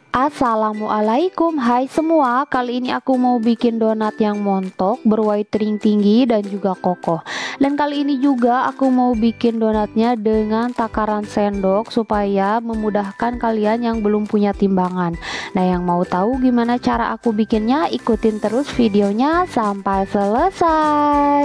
Assalamualaikum, hai semua. Kali ini aku mau bikin donat yang montok, berwhite ring tinggi dan juga kokoh. Dan kali ini juga aku mau bikin donatnya dengan takaran sendok supaya memudahkan kalian yang belum punya timbangan. Nah, yang mau tahu gimana cara aku bikinnya, ikutin terus videonya sampai selesai.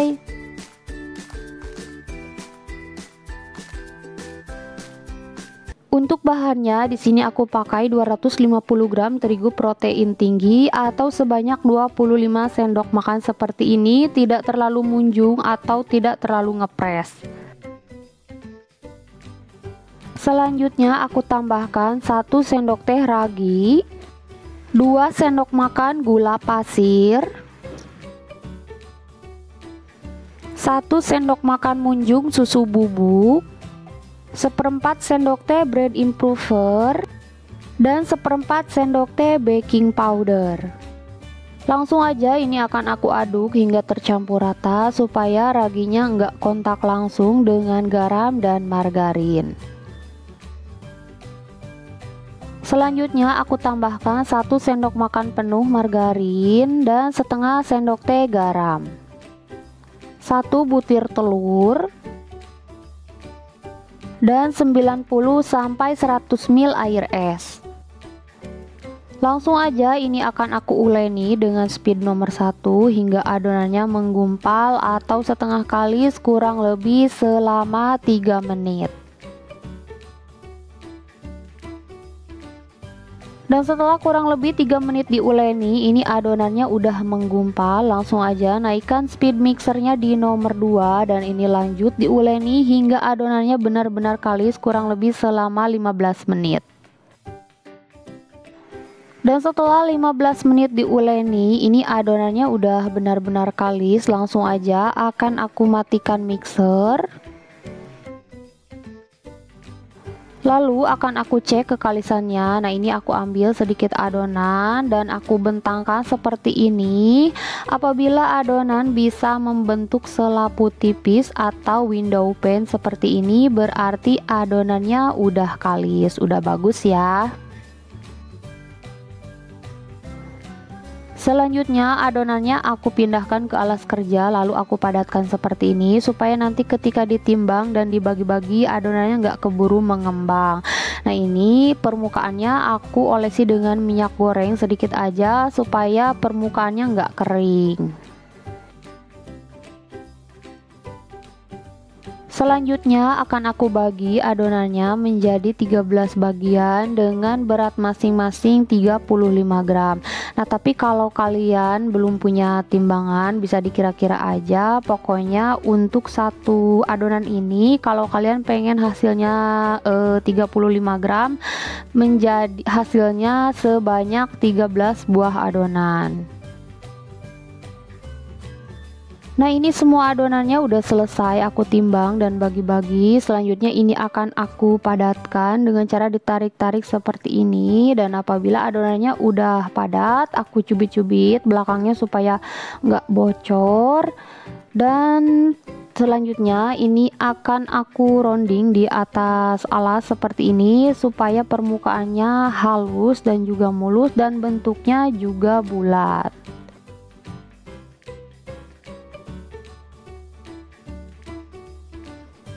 Untuk bahannya di sini aku pakai 250 gram terigu protein tinggi atau sebanyak 25 sendok makan seperti ini, tidak terlalu munjung atau tidak terlalu ngepres. Selanjutnya aku tambahkan 1 sendok teh ragi, 2 sendok makan gula pasir, 1 sendok makan munjung susu bubuk, 1/4 sendok teh bread improver, dan 1/4 sendok teh baking powder. Langsung aja ini akan aku aduk hingga tercampur rata supaya raginya enggak kontak langsung dengan garam dan margarin. Selanjutnya aku tambahkan 1 sendok makan penuh margarin dan setengah sendok teh garam, 1 butir telur, dan 90-100 ml air es. Langsung aja ini akan aku uleni dengan speed nomor 1 hingga adonannya menggumpal atau setengah kalis kurang lebih selama 3 menit. Dan setelah kurang lebih 3 menit diuleni, ini adonannya udah menggumpal. Langsung aja naikkan speed mixernya di nomor 2 dan ini lanjut diuleni hingga adonannya benar-benar kalis kurang lebih selama 15 menit. Dan setelah 15 menit diuleni, ini adonannya udah benar-benar kalis. Langsung aja akan aku matikan mixer. Lalu akan aku cek kekalisannya. Nah, ini aku ambil sedikit adonan dan aku bentangkan seperti ini. Apabila adonan bisa membentuk selaput tipis atau window pane seperti ini, berarti adonannya udah kalis, udah bagus ya. Selanjutnya adonannya aku pindahkan ke alas kerja, lalu aku padatkan seperti ini supaya nanti ketika ditimbang dan dibagi-bagi adonannya nggak keburu mengembang. Nah, ini permukaannya aku olesi dengan minyak goreng sedikit aja supaya permukaannya nggak kering. Selanjutnya akan aku bagi adonannya menjadi 13 bagian dengan berat masing-masing 35 gram. Nah, tapi kalau kalian belum punya timbangan bisa dikira-kira aja. Pokoknya untuk satu adonan ini kalau kalian pengen hasilnya 35 gram, menjadi hasilnya sebanyak 13 buah adonan. Nah, ini semua adonannya udah selesai aku timbang dan bagi-bagi. Selanjutnya ini akan aku padatkan dengan cara ditarik-tarik seperti ini. Dan apabila adonannya udah padat, aku cubit-cubit belakangnya supaya nggak bocor. Dan selanjutnya ini akan aku rounding di atas alas seperti ini supaya permukaannya halus dan juga mulus dan bentuknya juga bulat.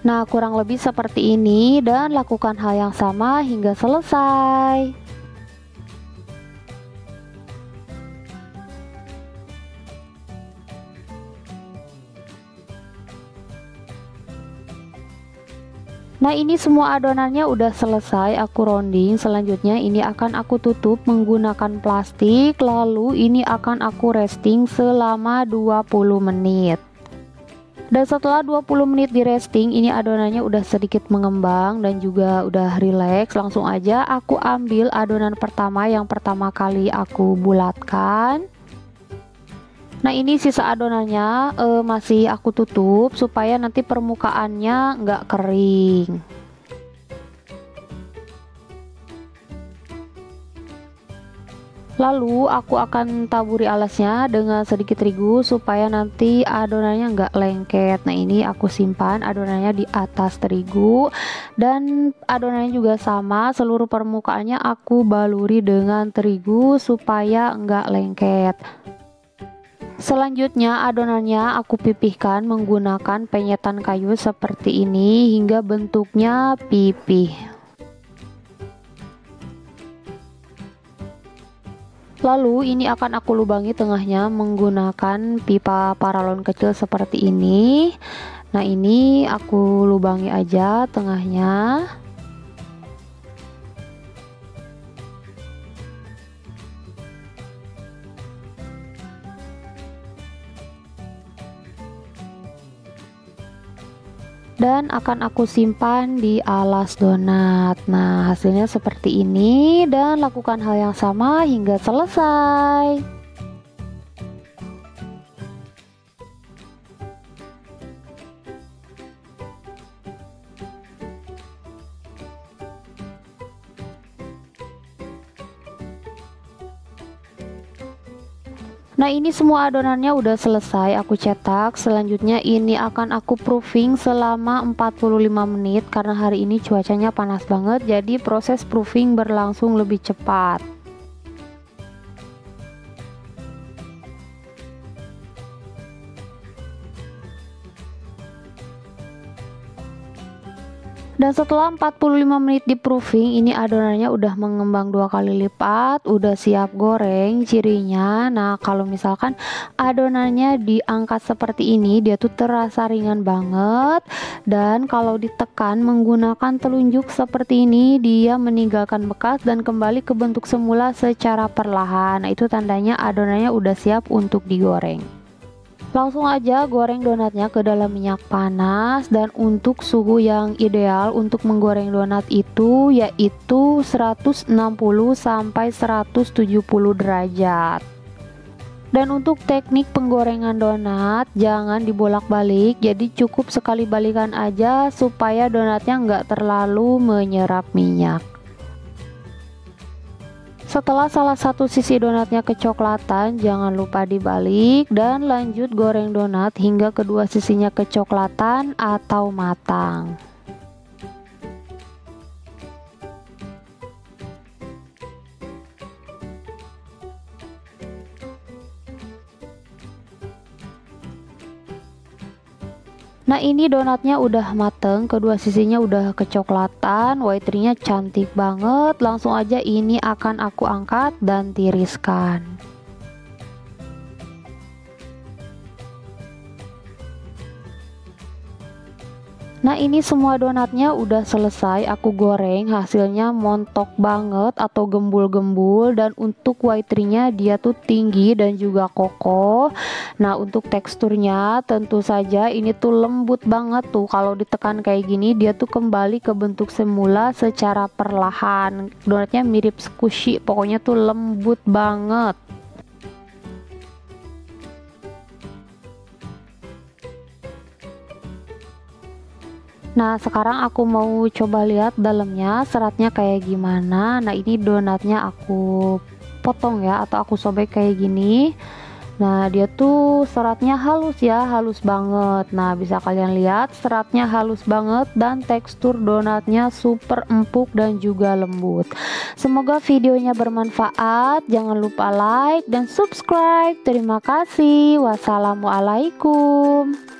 Nah, kurang lebih seperti ini dan lakukan hal yang sama hingga selesai. Nah, ini semua adonannya udah selesai aku rounding. Selanjutnya ini akan aku tutup menggunakan plastik, lalu ini akan aku resting selama 20 menit. Dan setelah 20 menit di resting, ini adonannya udah sedikit mengembang dan juga udah relax. Langsung aja aku ambil adonan pertama yang pertama kali aku bulatkan. Nah, ini sisa adonannya masih aku tutup supaya nanti permukaannya nggak kering. Lalu aku akan taburi alasnya dengan sedikit terigu supaya nanti adonannya nggak lengket. Nah, ini aku simpan adonannya di atas terigu, dan adonannya juga sama, seluruh permukaannya aku baluri dengan terigu supaya nggak lengket. Selanjutnya adonannya aku pipihkan menggunakan penyetan kayu seperti ini hingga bentuknya pipih. Lalu ini akan aku lubangi tengahnya menggunakan pipa paralon kecil seperti ini. Nah, ini aku lubangi aja tengahnya. Dan akan aku simpan di alas donat. Nah, hasilnya seperti ini, dan lakukan hal yang sama hingga selesai. Nah, ini semua adonannya udah selesai aku cetak. Selanjutnya ini akan aku proofing selama 45 menit karena hari ini cuacanya panas banget, jadi proses proofing berlangsung lebih cepat. Dan setelah 45 menit di proofing, ini adonannya udah mengembang 2 kali lipat, udah siap goreng. Cirinya, nah kalau misalkan adonannya diangkat seperti ini, dia tuh terasa ringan banget, dan kalau ditekan menggunakan telunjuk seperti ini, dia meninggalkan bekas dan kembali ke bentuk semula secara perlahan. Nah, itu tandanya adonannya udah siap untuk digoreng. Langsung aja goreng donatnya ke dalam minyak panas, dan untuk suhu yang ideal untuk menggoreng donat itu yaitu 160 sampai 170 derajat. Dan untuk teknik penggorengan donat jangan dibolak-balik, jadi cukup sekali balikan aja supaya donatnya nggak terlalu menyerap minyak. Setelah salah satu sisi donatnya kecoklatan, jangan lupa dibalik dan lanjut goreng donat hingga kedua sisinya kecoklatan atau matang. Nah, ini donatnya udah mateng, kedua sisinya udah kecoklatan, whitening-nya cantik banget. Langsung aja ini akan aku angkat dan tiriskan. Nah, ini semua donatnya udah selesai aku goreng, hasilnya montok banget atau gembul-gembul, dan untuk whitening-nya dia tuh tinggi dan juga kokoh. Nah, untuk teksturnya tentu saja ini tuh lembut banget tuh, kalau ditekan kayak gini dia tuh kembali ke bentuk semula secara perlahan. Donatnya mirip squishy, pokoknya tuh lembut banget. Nah, sekarang aku mau coba lihat dalamnya seratnya kayak gimana. Nah, ini donatnya aku potong ya, atau aku sobek kayak gini. Nah, dia tuh seratnya halus ya, halus banget. Nah, bisa kalian lihat seratnya halus banget dan tekstur donatnya super empuk dan juga lembut. Semoga videonya bermanfaat. Jangan lupa like dan subscribe. Terima kasih. Wassalamualaikum.